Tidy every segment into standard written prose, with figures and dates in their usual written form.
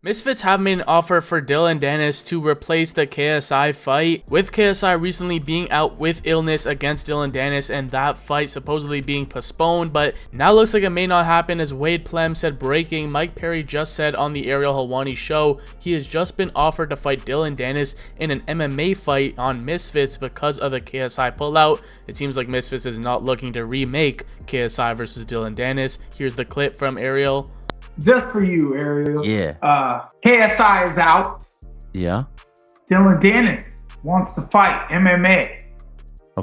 Misfits have made an offer for Dillon Danis to replace the KSI fight, with KSI recently being out with illness against Dillon Danis and that fight supposedly being postponed, but now looks like it may not happen, as Wade Plem said breaking. Mike Perry just said on the Ariel Helwani show he has just been offered to fight Dillon Danis in an MMA fight on Misfits because of the KSI pullout. It seems like Misfits is not looking to remake KSI versus Dillon Danis. Here's the clip from Ariel. Just for you, Ariel. Yeah. KSI is out. Yeah. Dillon Danis wants to fight MMA. Okay.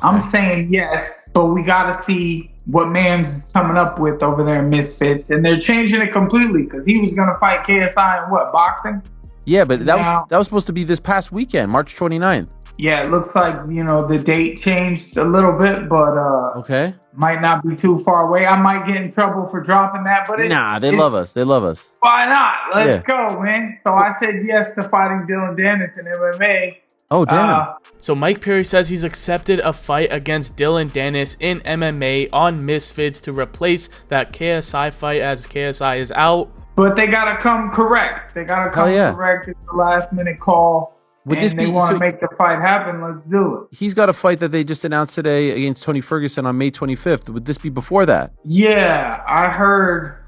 I'm saying yes, but we got to see what Mams is coming up with over there in Misfits. And they're changing it completely because he was going to fight KSI in what, boxing? Yeah, but that was supposed to be this past weekend, March 29th. Yeah, it looks like, you know, the date changed a little bit, but okay, might not be too far away. I might get in trouble for dropping that, but they love us. They love us. Why not? Let's go, man. So I said yes to fighting Dillon Danis in MMA. Oh, damn. So Mike Perry says he's accepted a fight against Dillon Danis in MMA on Misfits to replace that KSI fight, as KSI is out. But they got to come correct. They got to come correct. It's a last-minute call. Would and they want to make the fight happen, let's do it. He's got a fight that they just announced today against Tony Ferguson on May 25th. Would this be before that? Yeah, I heard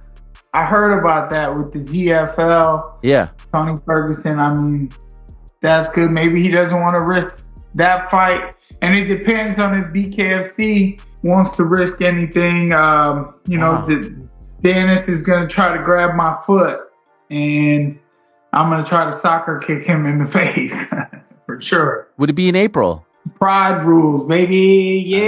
about that with the GFL. Yeah. Tony Ferguson, I mean, that's good. Maybe he doesn't want to risk that fight. And it depends on if BKFC wants to risk anything. Danis is going to try to grab my foot, and I'm going to try to soccer kick him in the face for sure. Would it be in April? Pride rules, baby. Yeah,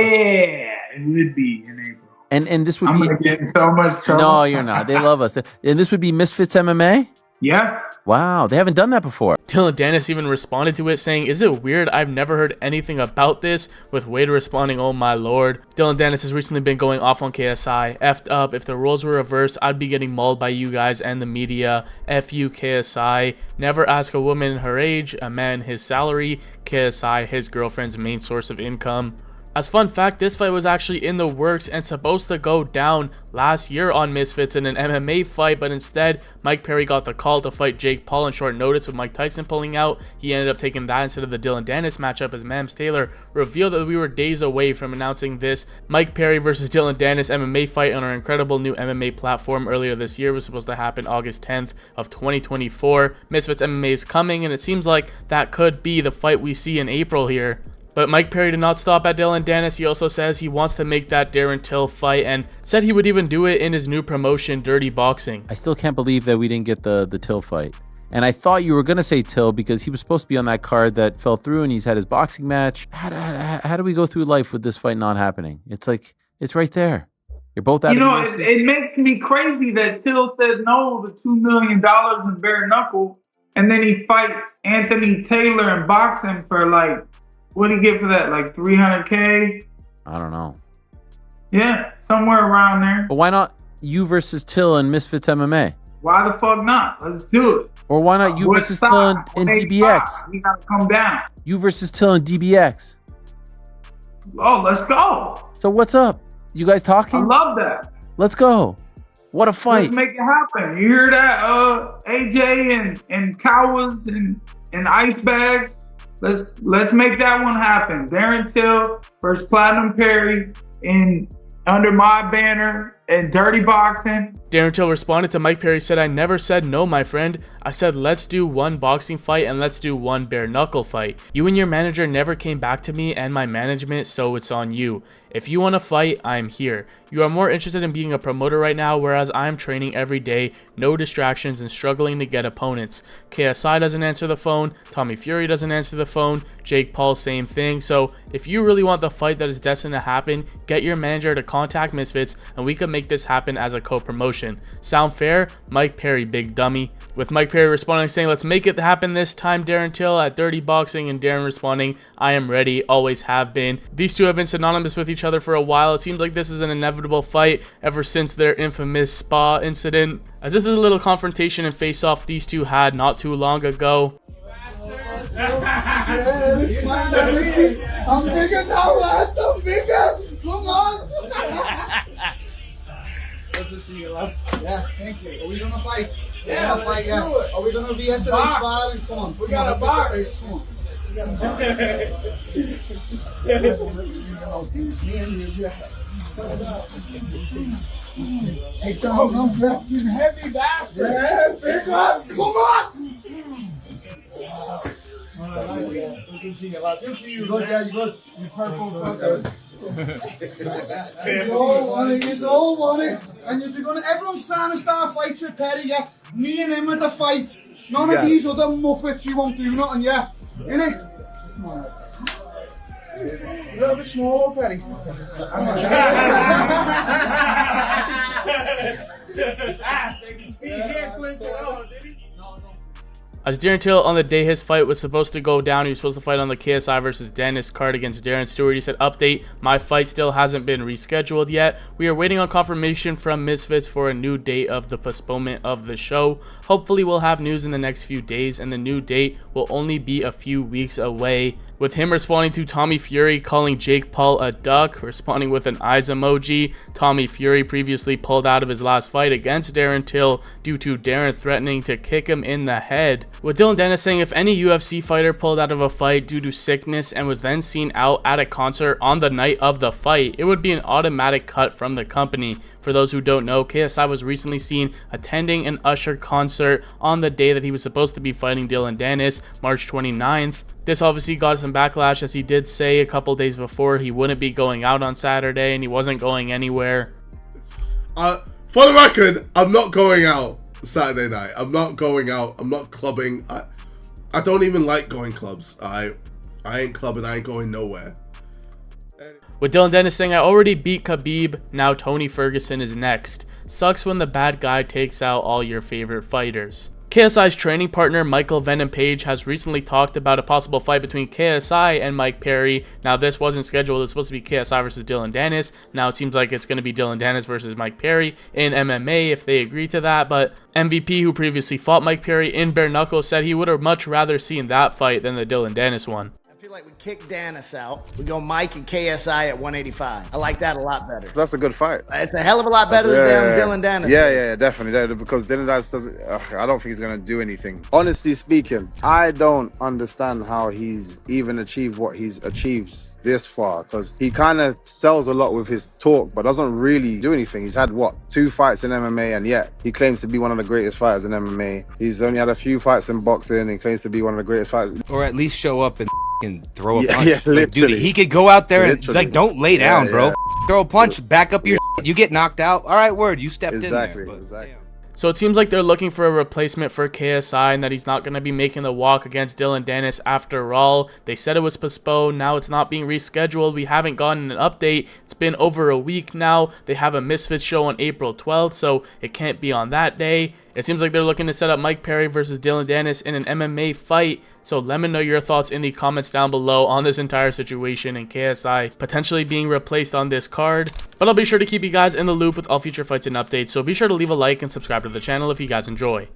it would be in April. And this would I'm going to get in so much trouble. No, you're not. They love us. And this would be Misfits MMA? Yeah. Wow, they haven't done that before. Dillon Danis even responded to it saying, "Is it weird? I've never heard anything about this," with Wade responding, "Oh my lord." Dillon Danis has recently been going off on KSI. Effed up. If the roles were reversed, I'd be getting mauled by you guys and the media. F you, KSI. Never ask a woman her age, a man his salary. KSI, his girlfriend's main source of income. As fun fact, this fight was actually in the works and supposed to go down last year on Misfits in an MMA fight, but instead, Mike Perry got the call to fight Jake Paul on short notice with Mike Tyson pulling out. He ended up taking that instead of the Dillon Danis matchup, as Mams Taylor revealed that we were days away from announcing this Mike Perry versus Dillon Danis MMA fight on our incredible new MMA platform earlier this year. It was supposed to happen August 10th of 2024. Misfits MMA is coming, and it seems like that could be the fight we see in April here. But Mike Perry did not stop at Dillon Danis. He also says he wants to make that Darren Till fight and said he would even do it in his new promotion, Dirty Boxing. I still can't believe that we didn't get the Till fight. And I thought you were going to say Till because he was supposed to be on that card that fell through and he's had his boxing match. How do we go through life with this fight not happening? It's like, it's right there. You're both out of it makes me crazy that Till said no to $2 million in bare knuckle, and then he fights Anthony Taylor and boxing for like, what do you get for that? Like $300K? I don't know. Yeah, somewhere around there. But why not you versus Till and Misfits MMA? Why the fuck not? Let's do it. Or why not you versus Till and DBX? We gotta come down. You versus Till and DBX. Oh, let's go. So what's up? You guys talking? I love that. Let's go. What a fight. Let's make it happen. You hear that? AJ and Cowards and Ice Bags. Let's make that one happen. Darren Till versus Platinum Perry under my banner and Dirty Boxing. Darren Till responded to Mike Perry, said, "I never said no, my friend. I said let's do one boxing fight and let's do one bare knuckle fight. You and your manager never came back to me and my management, so it's on you. If you want to fight, I'm here. You are more interested in being a promoter right now, whereas I'm training every day, no distractions, and struggling to get opponents. KSI doesn't answer the phone, Tommy Fury doesn't answer the phone, Jake Paul, same thing. So if you really want the fight that is destined to happen, get your manager to contact Misfits and we can make this happen as a co-promotion. Sound fair? Mike Perry, big dummy." With Mike Perry responding saying, "Let's make it happen this time, Darren Till at Dirty Boxing," and Darren responding, "I am ready, always have been." These two have been synonymous with each other for a while. It seems like this is an inevitable fight ever since their infamous spa incident, as this is a little confrontation and face-off these two had not too long ago. I'm bigger now, lad. I'm bigger. Come on. Nice to see you, lad. Yeah, thank you. Are we gonna fight? Yeah, We're gonna fight, let's do it. Are we gonna be here today sparring? Come on. We got a box. Come on. Hey, Tom, I'm fucking heavy bastard. Yeah, big lads, come on. Good to see you, lad. Good for you, good, yeah, you good. You purple fucker. You all want it, you all want it. And you're gonna, everyone's trying to start fights with Perry, yeah. Me and him at the fight. None of these other muppets, you won't do nothing, yeah. Innit? Come on. A little bit smaller, Perry. As Darren Till, on the day his fight was supposed to go down, he was supposed to fight on the KSI versus Danis card against Darren Stewart. He said, update, my fight still hasn't been rescheduled yet. We are waiting on confirmation from Misfits for a new date of the postponement of the show. Hopefully we'll have news in the next few days, and the new date will only be a few weeks away. With him responding to Tommy Fury calling Jake Paul a duck, responding with an eyes emoji. Tommy Fury previously pulled out of his last fight against Darren Till due to Darren threatening to kick him in the head. With Dillon Danis saying if any UFC fighter pulled out of a fight due to sickness and was then seen out at a concert on the night of the fight, it would be an automatic cut from the company. For those who don't know, KSI was recently seen attending an Usher concert on the day that he was supposed to be fighting Dillon Danis, March 29th. This obviously got some backlash, as he did say a couple days before he wouldn't be going out on Saturday and he wasn't going anywhere. For the record, I'm not going out Saturday night. I'm not going out. I'm not clubbing. I don't even like going clubs. I ain't clubbing. I ain't going nowhere. With Dillon Danis saying, I already beat Khabib, now Tony Ferguson is next. Sucks when the bad guy takes out all your favorite fighters. KSI's training partner Michael Venom Page has recently talked about a possible fight between KSI and Mike Perry. Now this wasn't scheduled, it's supposed to be KSI versus Dillon Danis. Now it seems like it's going to be Dillon Danis versus Mike Perry in MMA if they agree to that, but MVP, who previously fought Mike Perry in bare knuckles, said he would have much rather seen that fight than the Dillon Danis one. I feel like we kick Danis out. We go Mike and KSI at 185. I like that a lot better. That's a good fight. It's a hell of a lot better than Dillon Danis. Yeah, definitely. Because Dillon Danis doesn't. I don't think he's gonna do anything. Honestly speaking, I don't understand how he's even achieved what he's achieved this far. Because he kind of sells a lot with his talk, but doesn't really do anything. He's had what, 2 fights in MMA, and yet he claims to be one of the greatest fighters in MMA. He's only had a few fights in boxing, and claims to be one of the greatest fighters. Or at least show up and throw a punch. Yeah, like, dude, he could go out there and like, don't lay down, bro. Throw a punch, back up your you get knocked out. All right, word, you stepped in there. Exactly. So it seems like they're looking for a replacement for KSI and that he's not going to be making the walk against Dillon Danis after all. They said it was postponed. Now it's not being rescheduled. We haven't gotten an update. It's been over a week now. They have a Misfits show on April 12th, so it can't be on that day. It seems like they're looking to set up Mike Perry versus Dillon Danis in an MMA fight. So let me know your thoughts in the comments down below on this entire situation and KSI potentially being replaced on this card. But I'll be sure to keep you guys in the loop with all future fights and updates. So be sure to leave a like and subscribe to the channel if you guys enjoy.